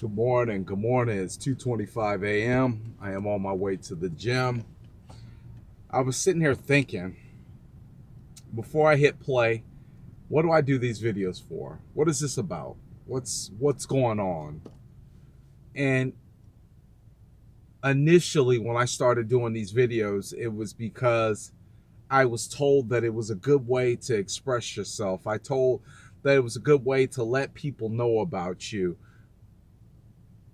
Good morning. Good morning. It's 2:25 a.m. I am on my way to the gym. I was sitting here thinking, before I hit play, what do I do these videos for? What is this about? What's going on? And initially when I started doing these videos, it was because I was told that it was a good way to express yourself. I told that it was a good way to let people know about you.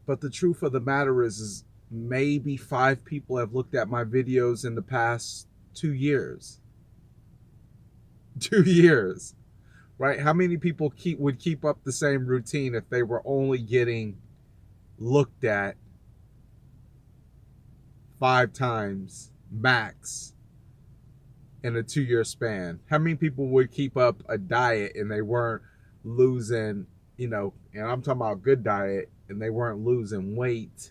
But the truth of the matter is maybe 5 people have looked at my videos in the past 2 years. 2 years, right? How many people would keep up the same routine if they were only getting looked at 5 times max in a 2 year span? How many people would keep up a diet and they weren't losing, and I'm talking about a good diet, and they weren't losing weight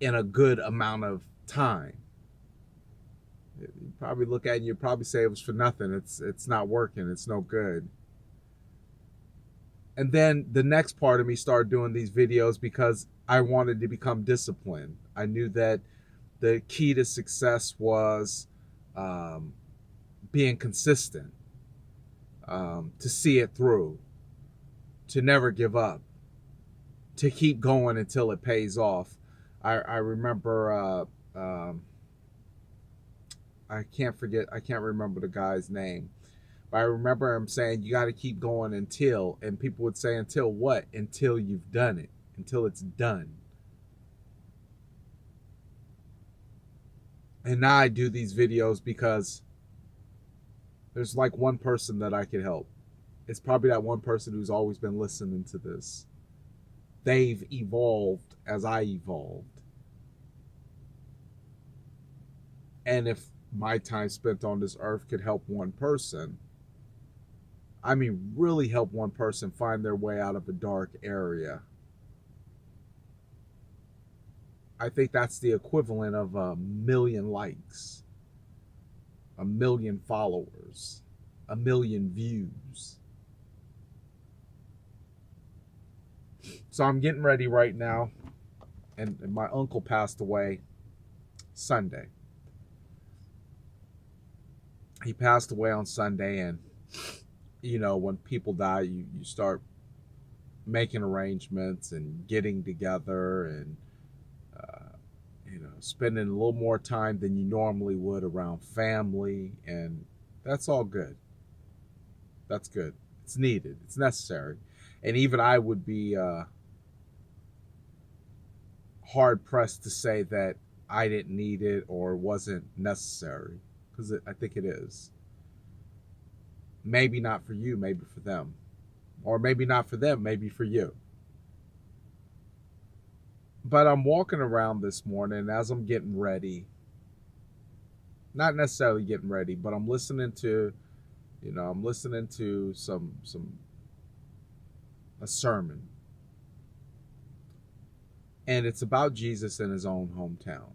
in a good amount of time? You probably look at it and you probably say it was for nothing. It's not working. It's no good. And then the next part of me started doing these videos because I wanted to become disciplined. I knew that the key to success was um, being consistent, to see it through, to never give up, to keep going until it pays off. I remember I can't remember the guy's name. But I remember him saying, you got to keep going until, and people would say, until what? Until you've done it, until it's done. And now I do these videos because there's like one person that I could help. It's probably that one person who's always been listening to this. They've evolved as I evolved. And if my time spent on this earth could help one person, I mean, really help one person find their way out of a dark area, I think that's the equivalent of 1,000,000 likes, 1,000,000 followers, 1,000,000 views. So I'm getting ready right now, and my uncle passed away Sunday. He passed away on Sunday, and when people die, you start making arrangements and getting together and spending a little more time than you normally would around family, and that's all good. That's good. It's needed. It's necessary. And even I would be hard pressed to say that I didn't need it or wasn't necessary, because I think it is. Maybe not for you, maybe for them. Or maybe not for them, maybe for you. But I'm walking around this morning as I'm getting ready. Not necessarily getting ready, but I'm listening to, some a sermon. And it's about Jesus in his own hometown.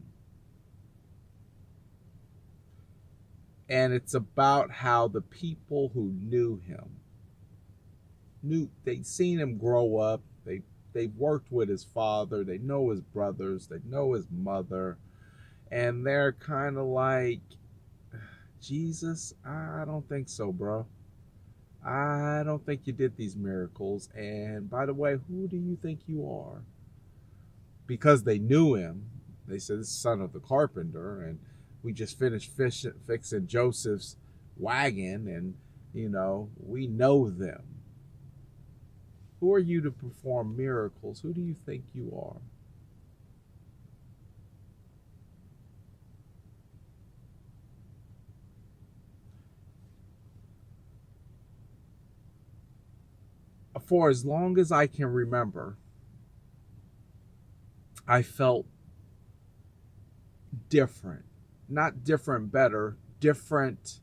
And it's about how the people who knew him, they'd seen him grow up, they've worked with his father, they know his brothers, they know his mother, and they're kind of like, Jesus, I don't think so, bro. I don't think you did these miracles. And by the way, who do you think you are? Because they knew him. They said, this is son of the carpenter, and we just finished fixing Joseph's wagon, and we know them. Who are you to perform miracles? Who do you think you are? For as long as I can remember, I felt different. Not different better, different.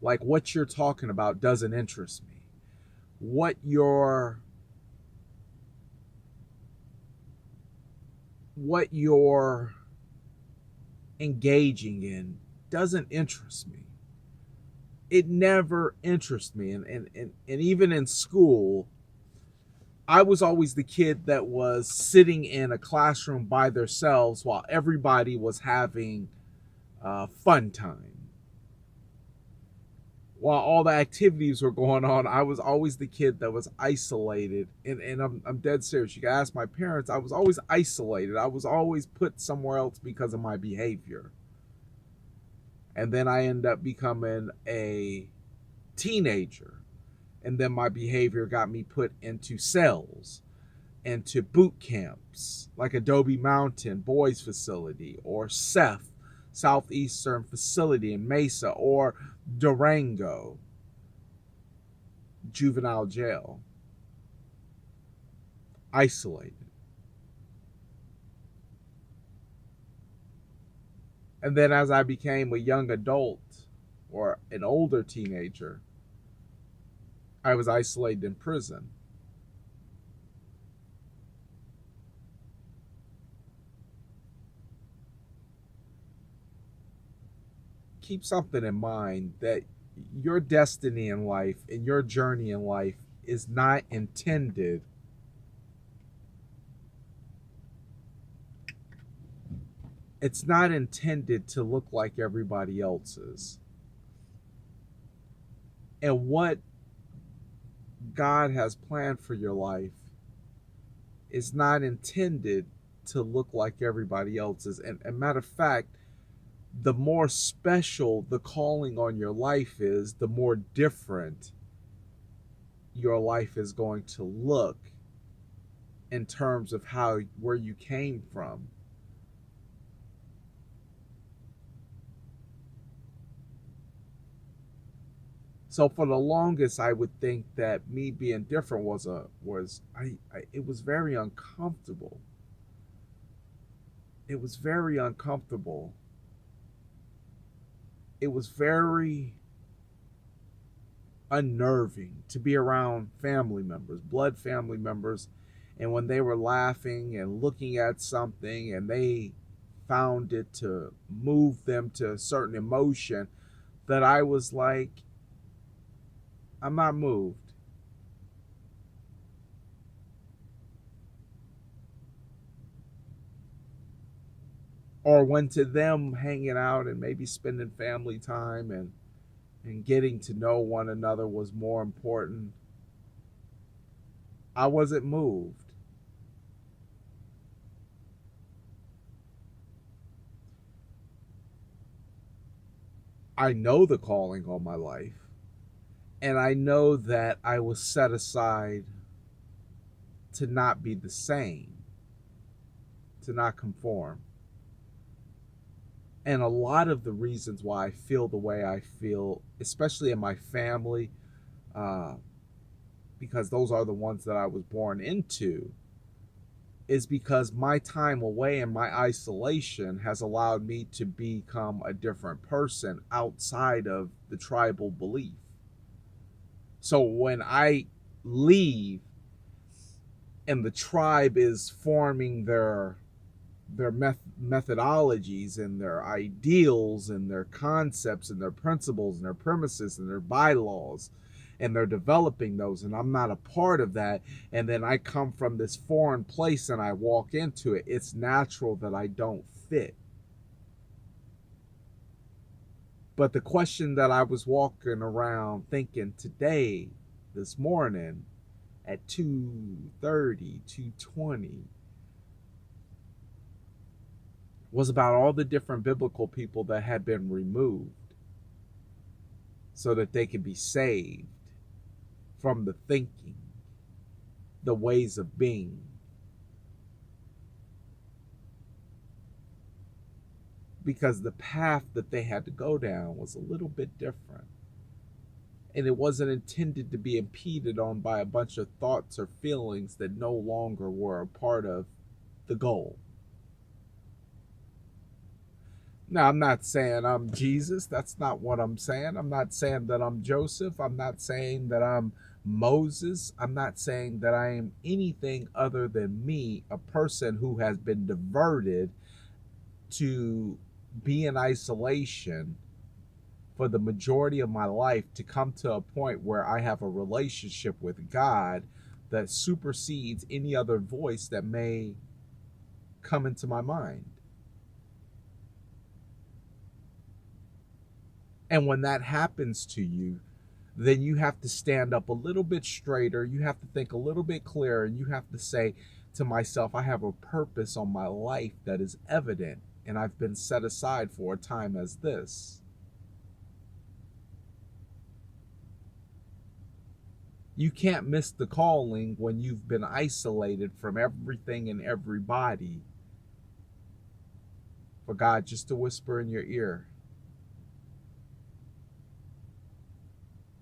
Like, what you're talking about doesn't interest me. What you're engaging in doesn't interest me. It never interests me. And even in school, I was always the kid that was sitting in a classroom by themselves while everybody was having fun time. While all the activities were going on, I was always the kid that was isolated. And I'm dead serious. You can ask my parents, I was always isolated. I was always put somewhere else because of my behavior. And then I ended up becoming a teenager. And then my behavior got me put into cells, into boot camps like Adobe Mountain Boys Facility, or SEF, Southeastern Facility in Mesa, or Durango Juvenile Jail. Isolated. And then as I became a young adult or an older teenager, I was isolated in prison. Keep something in mind, that your destiny in life and your journey in life is not intended to look like everybody else's. And what God has planned for your life is not intended to look like everybody else's. And matter of fact, the more special the calling on your life is, the more different your life is going to look in terms of where you came from. So for the longest, I would think that me being different it was very uncomfortable. It was very uncomfortable. It was very unnerving to be around family members, blood family members, and when they were laughing and looking at something and they found it to move them to a certain emotion, that I was like, I'm not moved. Or when to them hanging out and maybe spending family time and getting to know one another was more important, I wasn't moved. I know the calling on my life, and I know that I was set aside to not be the same, to not conform. And a lot of the reasons why I feel the way I feel, especially in my family, uh, because those are the ones that I was born into, is because my time away and my isolation has allowed me to become a different person outside of the tribal belief. So when I leave and the tribe is forming their methodologies and their ideals and their concepts and their principles and their premises and their bylaws, and they're developing those, and I'm not a part of that, and then I come from this foreign place and I walk into it, it's natural that I don't fit. But the question that I was walking around thinking today, this morning at 2:30, 2:20, was about all the different biblical people that had been removed so that they could be saved from the thinking, the ways of being. Because the path that they had to go down was a little bit different. And it wasn't intended to be impeded on by a bunch of thoughts or feelings that no longer were a part of the goal. Now, I'm not saying I'm Jesus. That's not what I'm saying. I'm not saying that I'm Joseph. I'm not saying that I'm Moses. I'm not saying that I am anything other than me, a person who has been diverted to be in isolation for the majority of my life, to come to a point where I have a relationship with God that supersedes any other voice that may come into my mind. And when that happens to you, then you have to stand up a little bit straighter. You have to think a little bit clearer. And you have to say to myself, I have a purpose on my life that is evident, and I've been set aside for a time as this. You can't miss the calling when you've been isolated from everything and everybody for God just to whisper in your ear,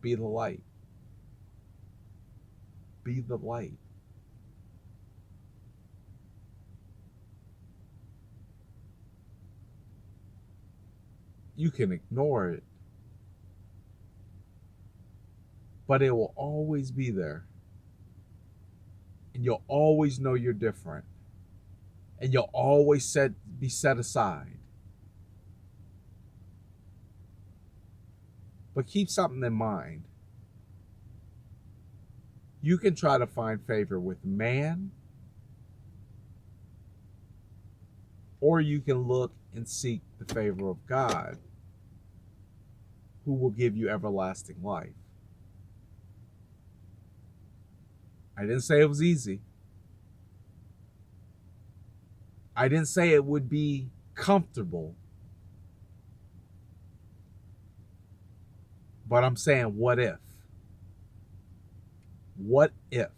be the light. Be the light. You can ignore it, but it will always be there. And you'll always know you're different. And you'll always be set aside. But keep something in mind. You can try to find favor with man, or you can look and seek the favor of God, who will give you everlasting life. I didn't say it was easy. I didn't say it would be comfortable. But I'm saying, what if? What if?